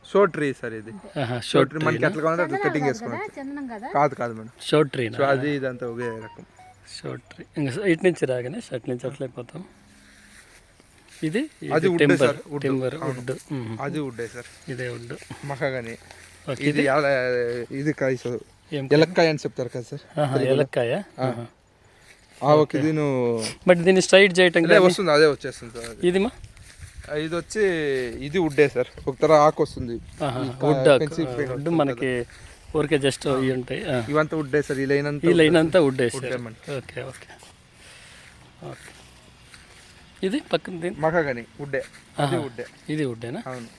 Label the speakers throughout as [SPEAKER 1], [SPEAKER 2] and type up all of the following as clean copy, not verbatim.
[SPEAKER 1] Show tree sir ఇది. Show tree మనకి ఎట్లా కావాలంటే అట్లా కటింగ్ చేసుకోవచ్చు. కాదు మేడం, షో ట్రీ. అది ఇదంతా ఒకే రకం
[SPEAKER 2] షో ట్రీ. ఇంకా ఇటు నుంచి రాగానే అటు నుంచి అట్లా అయిపోతాం. ఇది
[SPEAKER 1] అది వుడ్ సార్,
[SPEAKER 2] టింబర్ వుడ్.
[SPEAKER 1] అది వుడ్డే సార్,
[SPEAKER 2] ఇదే వుడ్.
[SPEAKER 1] మహాగని. ఇది కాయ సార్, ఎలక్కాయ అని చెప్తారు కదా సార్.
[SPEAKER 2] ఎలక్కాయ.
[SPEAKER 1] ఓకే. దీని
[SPEAKER 2] బట్ దీన్ని స్ట్రైట్ చేయటం
[SPEAKER 1] వస్తుంది, అదే వచ్చేస్తుంది సార్.
[SPEAKER 2] ఇది
[SPEAKER 1] వచ్చి ఇది వుడ్డే సార్, ఒక తర ఆకు వస్తుంది.
[SPEAKER 2] వుడ్ మనకి ఊరికే జస్ట్ ఇవి ఉంటాయి.
[SPEAKER 1] ఇవంతా వుడ్డే సార్, ఈ లైన్
[SPEAKER 2] అంతా వుడ్డే సార్. Okay okay okay. ఇది పక్కన
[SPEAKER 1] మహాగని వుడ్డే.
[SPEAKER 2] ఇది వుడ్డేనా?
[SPEAKER 1] అవును,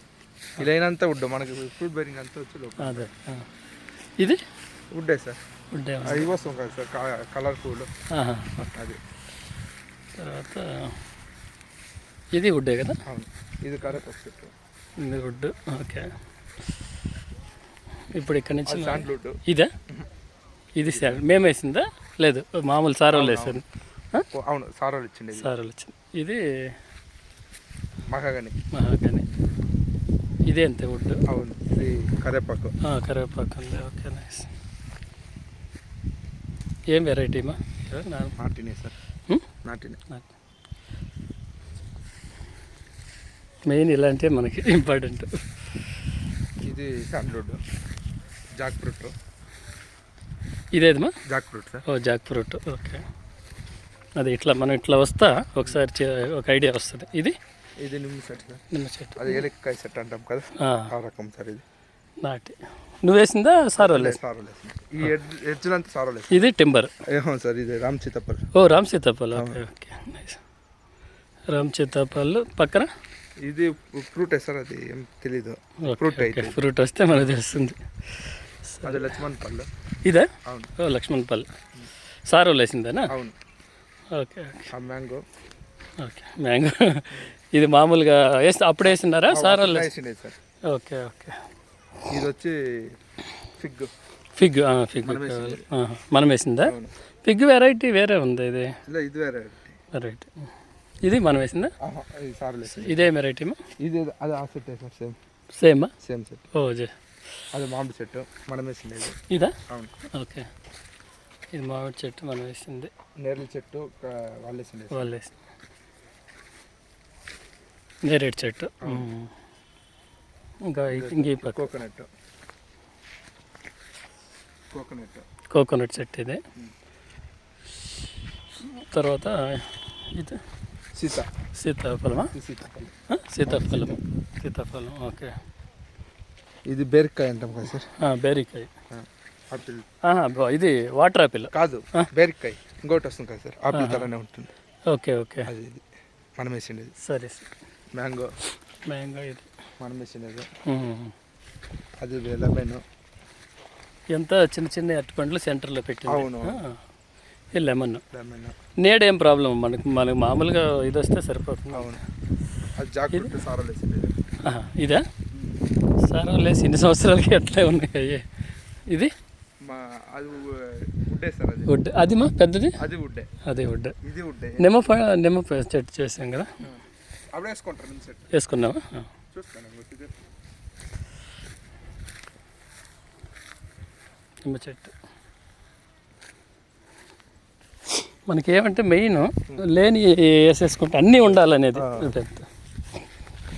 [SPEAKER 1] ఈ లైన్ అంతా వుడ్. మనకి ఫ్రూట్ బేరింగ్ అంతా వచ్చి
[SPEAKER 2] అదే. ఇది
[SPEAKER 1] వుడ్డే సార్,
[SPEAKER 2] వుడ్డే.
[SPEAKER 1] ఇవి వస్తాం కదా సార్ కలర్ఫుల్. అది
[SPEAKER 2] తర్వాత ఇది వుడ్డే కదా?
[SPEAKER 1] అవును, ఇది కరెక్ట్ చెట్టు,
[SPEAKER 2] ఇది వుడ్. ఓకే. ఇప్పుడు ఇక్కడ నుంచి
[SPEAKER 1] శాండ్వుడ్.
[SPEAKER 2] ఇదే ఇది శాండ్ మేము వేసిందా? లేదు, మామూలు సార్ వాళ్ళు వేసారు.
[SPEAKER 1] అవును, సార్ వాళ్ళు ఇచ్చింది.
[SPEAKER 2] ఇది
[SPEAKER 1] మహాగని.
[SPEAKER 2] ఇదే అంతే వుడ్.
[SPEAKER 1] అవును, ఇది కరేపాకు.
[SPEAKER 2] ఉంది. Okay, nice. ఏం వెరైటీ
[SPEAKER 1] నాటినే సార్, నాటినే.
[SPEAKER 2] మెయిన్ ఇలాంటివి మనకి ఇంపార్టెంట్.
[SPEAKER 1] ఇది శాండ్వుడ్, జాక్ ఫ్రూట్.
[SPEAKER 2] ఇదేదమ్మా?
[SPEAKER 1] Jack fruit sir.
[SPEAKER 2] Jack fruit. Okay. అది ఇట్లా మనం ఇట్లా వస్తా ఒకసారి ఒక ఐడియా వస్తుంది. ఇది
[SPEAKER 1] నిమ్మ చెట్టు.
[SPEAKER 2] అది
[SPEAKER 1] ఏలక్కాయ చెట్టు అంటాం కదా, ఆ రకం సార్. ఇది
[SPEAKER 2] నాటి నువ్వు వేసిందా? సార్ వాళ్ళు
[SPEAKER 1] ఈ ఎడ్జ్లంతా సార్ వాళ్ళు.
[SPEAKER 2] ఇది టింబర్
[SPEAKER 1] సార్. ఇది Ram Sitaphal.
[SPEAKER 2] Ram Sitaphal. Okay okay, nice. Ram Sitaphal పక్కన
[SPEAKER 1] ఇది ఫ్రూటే సార్, అది ఏం తెలీదు. ఫ్రూట్ అయితే
[SPEAKER 2] ఫ్రూట్ వస్తే మనకు తెలుస్తుంది.
[SPEAKER 1] అది లక్ష్మణ్ పళ్ళు.
[SPEAKER 2] ఇదే?
[SPEAKER 1] అవును,
[SPEAKER 2] లక్ష్మణ్ పళ్ళు. సార్ వాళ్ళు వేసిందేనా?
[SPEAKER 1] అవును.
[SPEAKER 2] ఓకే.
[SPEAKER 1] మ్యాంగో.
[SPEAKER 2] Okay, mango. ఇది మామూలుగా అప్పుడు వేసినారా సార్ వాళ్ళు?
[SPEAKER 1] సార్.
[SPEAKER 2] Okay okay.
[SPEAKER 1] ఇది వచ్చి ఫిగ్.
[SPEAKER 2] ఫిగ్ మనం వేసిందా? ఫిగ్ వెరైటీ వేరే ఉంది. ఇది వెరైటీ. ఇది మనం వేసిందా? ఇదే వెరైటీ.
[SPEAKER 1] ఇది అది ఆ సెట్ సార్,
[SPEAKER 2] సేమ్
[SPEAKER 1] సెట్. అది మామిడి చెట్టు మనం వేసింది.
[SPEAKER 2] ఇదా? అవును. ఓకే. ఇది మామిడి చెట్టు మనం వేసింది.
[SPEAKER 1] నేరేడు చెట్టు వాళ్ళు వేసింది.
[SPEAKER 2] నేరేడు చెట్టు. ఇంకా కోకోనట్ చెట్టు ఇది. తర్వాత ఇది సీతాఫలమా? సీతాఫలం. ఓకే.
[SPEAKER 1] ఇది బేరికాయ అంటాం కదా సార్.
[SPEAKER 2] బేరికాయ. ఇది వాటర్ ఆపిల్
[SPEAKER 1] కాదు, బేరికాయ. ఇంకోటి వస్తుంది కదా సార్, ఆపిల్ తరనే ఉంటుంది.
[SPEAKER 2] Okay okay.
[SPEAKER 1] అది మనం వేసిండేది.
[SPEAKER 2] సరే సార్.
[SPEAKER 1] మ్యాంగో.
[SPEAKER 2] ఇది
[SPEAKER 1] మనం వేసిండేది. అది లెమన్.
[SPEAKER 2] ఎంత చిన్న అరటిపండ్లు సెంటర్లో పెట్టి.
[SPEAKER 1] అవును.
[SPEAKER 2] ఇది లెమన్. నేడేం ప్రాబ్లం మనకు మామూలుగా ఇది వస్తే సరిపోతుంది.
[SPEAKER 1] అవును. అది జాగ్రత్త సార్ వేసిండేది.
[SPEAKER 2] ఇదా? సార్ వేసి ఇన్ని సంవత్సరాలకి అట్లే ఉన్నాయి. ఇది వుడ్. అది మా పెద్దది.
[SPEAKER 1] అది వుడ్. ఇది వుడ్.
[SPEAKER 2] నిమ్మ చెట్టు చేసాం కదా, వేసుకున్నావా? నిమ్మ చెట్టు మనకి ఏమంటే మెయిన్ లేని వేసేసుకుంటే అన్నీ ఉండాలనేది.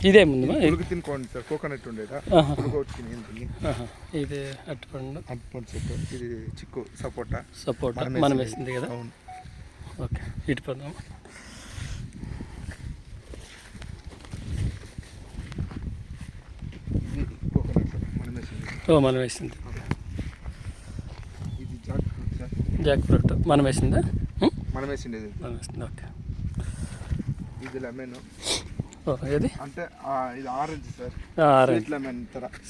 [SPEAKER 2] ఇదే ముందు
[SPEAKER 1] తినుకోండి సార్. కోకోనట్ ఉండేదా?
[SPEAKER 2] ఇది అరటిపండు
[SPEAKER 1] చెట్టు. ఇది చిక్కు సపోటా
[SPEAKER 2] మనం వేసింది కదా. ఓకే, ఇటు పదాం. మనం వేసింది. జాక్ ఫ్రూట్ మనం వేసిందా?
[SPEAKER 1] మనం వేసింది.
[SPEAKER 2] ఓకే.
[SPEAKER 1] ఇది లెమన్.
[SPEAKER 2] ఏది
[SPEAKER 1] అంటే ఇది orange sir.
[SPEAKER 2] Orange
[SPEAKER 1] lemon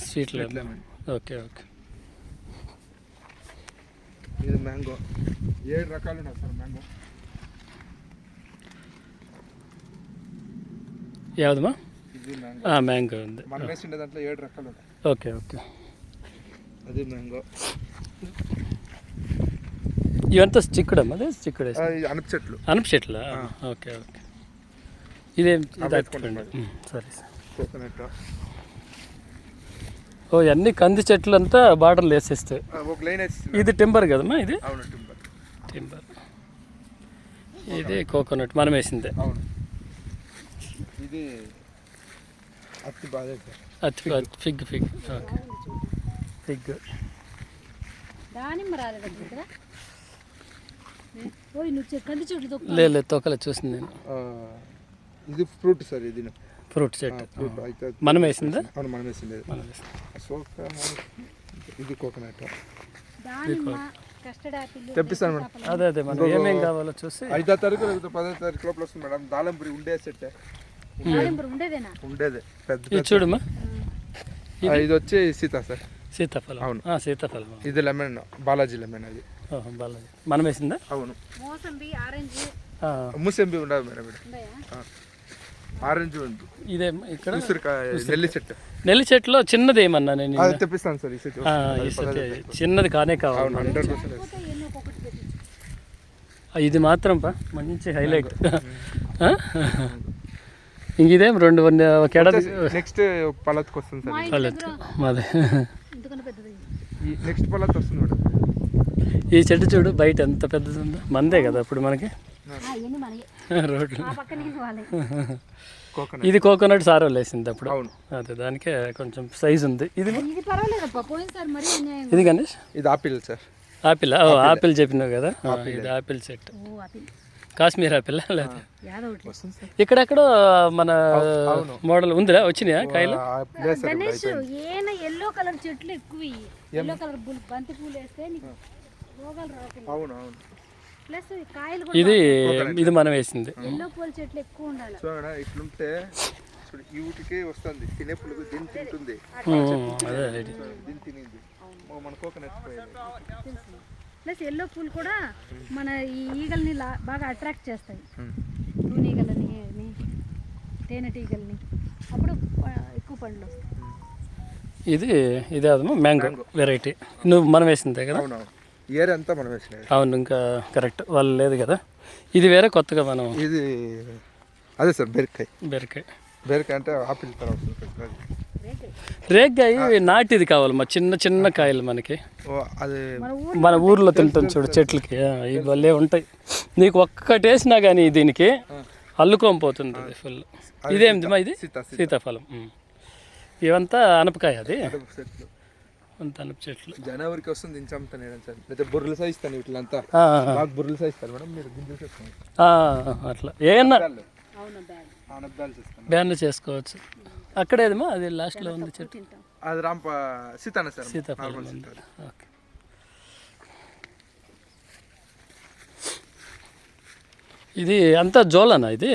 [SPEAKER 2] sweet lemon. Okay okay.
[SPEAKER 1] ఇది మ్యాంగో. 7 రకాలు ఉన్నాయి సార్ మ్యాంగో.
[SPEAKER 2] యావదమ్మా?
[SPEAKER 1] ఇది
[SPEAKER 2] మ్యాంగో ఉంది.
[SPEAKER 1] మనం వేసిండే దాంట్లో 7 రకాలు ఉన్నాయి.
[SPEAKER 2] Okay okay.
[SPEAKER 1] అది మ్యాంగో.
[SPEAKER 2] ఇవంతా చిక్కుడమ్మా? అదే చిక్కుడు. అనప చెట్లు. Okay okay. ఇదేం? సరే సార్.
[SPEAKER 1] కోకోనట్.
[SPEAKER 2] ఓ అన్ని కంది చెట్లు అంతా బార్డర్లు వేసేస్తాయి.
[SPEAKER 1] ఒక లైన్ వేసి
[SPEAKER 2] ఇది టింబర్ కదమ్మా, ఇది
[SPEAKER 1] అవును టింబర్.
[SPEAKER 2] టింబర్. ఇది కోకోనట్ మనం వేసిందే.
[SPEAKER 1] అవును ఇది అత్తి బాగా
[SPEAKER 2] అత్తి ఫిగ్ ఫిగ్ ఓకే ఫిగ్.
[SPEAKER 3] దానిమ్మ రాలేదు ఇక్కడ. ఓయ్ నువ్వు కంది చెట్లు తొక్కు.
[SPEAKER 2] లేదు తొక్కలే చూసింది నేను.
[SPEAKER 1] ఇది ఫ్రూట్ సార్, ఇది
[SPEAKER 2] ఫ్రూట్ చెట్టు
[SPEAKER 1] ఫ్రూట్ అయితే
[SPEAKER 2] మనం వేసిందా?
[SPEAKER 1] అవును మనం వేసింది. ఇది కోకోనట్.
[SPEAKER 3] దానిమ్మ, కస్టర్డ్ యాపిల్
[SPEAKER 1] తెప్పిస్తాను మేడం.
[SPEAKER 2] అదే అదే మనం ఏమేం కావాలో చూసి
[SPEAKER 1] 5వ తారీఖు లేకపోతే 10వ తారీఖు లోపల వస్తుంది మేడం. దాలంపురి ఉండే సెట్
[SPEAKER 3] దానిమ్మ ఉండేదేనా?
[SPEAKER 1] ఉండేదే పెద్ద.
[SPEAKER 2] ఇది చూడమ్మా,
[SPEAKER 1] ఇది వచ్చి సీతా సార్,
[SPEAKER 2] సీతాఫలం.
[SPEAKER 1] అవును
[SPEAKER 2] సీతాఫలం.
[SPEAKER 1] ఇది లెమన్, బాలాజీ లెమన్. అది
[SPEAKER 2] బాలాజీ మనం వేసిందా?
[SPEAKER 1] అవును.
[SPEAKER 3] మోసంబి, ఆరెంజ్
[SPEAKER 1] ముసంబి ఉండదు మేడం.
[SPEAKER 3] ఉన్నాయా?
[SPEAKER 1] ఆరెంజ్ ఉంది.
[SPEAKER 2] ఇదే ఇక్కడ
[SPEAKER 1] ఉసిరికాయ నెల్లి చెట్టు.
[SPEAKER 2] నెల్లి చెట్టులో చిన్నది ఏమన్నా నేను
[SPEAKER 1] అది తెప్పిస్తాను సార్. ఈ సెట్
[SPEAKER 2] ఈ సెట్ చిన్నది కానే కావాలి.
[SPEAKER 1] 100%.
[SPEAKER 3] ఎన్నో ఒక్కొక్కటి పెట్టించు.
[SPEAKER 2] ఇది మాత్రం మంచి హైలైట్. ఇంక ఇదేం రెండు ఒక ఏడాది
[SPEAKER 1] నెక్స్ట్ పలత్కి వస్తుంది సార్.
[SPEAKER 2] పల్లెత్తు మాదే.
[SPEAKER 3] ఎందుకన్నా పెద్దది.
[SPEAKER 1] నెక్స్ట్ పలత్ వస్తుంది మేడం.
[SPEAKER 2] ఈ చెట్టు చూడు బయట ఎంత పెద్దది ఉందో. మందే కదా ఇప్పుడు మనకి
[SPEAKER 3] ఎన్ని మనకి
[SPEAKER 2] రోడ్లు.
[SPEAKER 3] ఆ పక్కనే వాళ్ళే.
[SPEAKER 1] కోకోనట్.
[SPEAKER 2] ఇది కోకోనట్ సార్ వేసింది అప్పుడు.
[SPEAKER 1] అవును.
[SPEAKER 2] అదే దానికే కొంచెం సైజ్ ఉంది. ఇది
[SPEAKER 3] ఇది పర్వాలేదప్పా, పోయినసారి మరీ అన్యాయం.
[SPEAKER 2] ఇది గణేష్
[SPEAKER 1] ఇది ఆపిల్ సార్.
[SPEAKER 2] ఆపిల్. ఆపిల్ చెప్పినావు కదా, ఇది ఆపిల్ సెట్.
[SPEAKER 3] ఓ ఆపిల్
[SPEAKER 2] కాశ్మీర్ ఆపిల్ లేదా
[SPEAKER 3] యాదో ఒకటి.
[SPEAKER 1] వస్తుంది సార్.
[SPEAKER 2] ఇక్కడెక్కడో మన మోడల్ ఉందిరా, వచ్చినాయా కాయలు?
[SPEAKER 3] గణేష్ ఏన ఎల్లో కలర్ చెట్లు ఎక్కువ. ఎల్లో కలర్ బంతి పూలు వేస్తే నీకు రోగాలు రాకుండా.
[SPEAKER 1] అవును అవును.
[SPEAKER 3] ప్లస్ కాయలు
[SPEAKER 2] ఇది ఇది మనం వేసింది.
[SPEAKER 3] ఎల్లో పూల చెట్లు ఎక్కువ ఉండాలి.
[SPEAKER 1] చూడ ఇట్లుంటే చూడు ఈ ఊటికి వస్తుంది. తినే పులుగు దీన్ని తింటుంది.
[SPEAKER 2] అదే
[SPEAKER 1] దీన్ని తినింది. మన కోకోనట్
[SPEAKER 3] ప్లస్ ఎల్లో పూలు కూడా మన ఈ ఈగల్ని బాగా అట్రాక్ట్ చేస్తాయి. తూనీగలని, తేనెటీగల్ని. అప్పుడు ఎక్కువ పండ్లు వస్తాయి.
[SPEAKER 2] ఇది అదమ్మా మ్యాంగో వెరైటీ. నువ్వు మనం వేసిందే కదా?
[SPEAKER 1] అవునవును. ఇయర్ అంతా మనం వేసినది.
[SPEAKER 2] అవును, ఇంకా కరెక్ట్ వాళ్ళు లేదు కదా. ఇది వేరే కొత్తగా మనం.
[SPEAKER 1] ఇది అదే సార్ బెరకాయ.
[SPEAKER 2] బెరకాయ.
[SPEAKER 1] బెరకాయ అంటే ఆపిల్ తర్వాత
[SPEAKER 2] రేగ్గాయ నాటిది కావాలి మా చిన్న చిన్న కాయలు మనకి.
[SPEAKER 1] అది
[SPEAKER 2] మన ఊర్లో తింటాం చూడు చెట్లకి. ఇవి భలే ఉంటాయి. నీకు ఒక్కటేసినా కానీ దీనికి అల్లుకోకపోతుంది అది ఫుల్. ఇదేమిటి మా ఇది? సీతాఫలం. ఇవంతా అనపకాయ. అది అంత అనప చెట్లు.
[SPEAKER 1] జనవరికి వస్తుంది దించంతాను సార్. లేదా బుర్రలు సాయిస్తాను వీటిలంతా. మాకు బుర్రలు సాయిస్తారు మేడం. మీరు గింజలు చేసుకోండి.
[SPEAKER 2] అట్లా ఏమన్నా
[SPEAKER 1] అనబ్దాలు చేస్తాను.
[SPEAKER 2] బ్యాన్ చేసుకోవచ్చు. అక్కడేదమ్మా అది లాస్ట్లో ఉంది చెట్టు.
[SPEAKER 1] అది సీతాన సార్.
[SPEAKER 2] సీతాఫలం. ఓకే. ఇది అంతా జోలనా ఇది?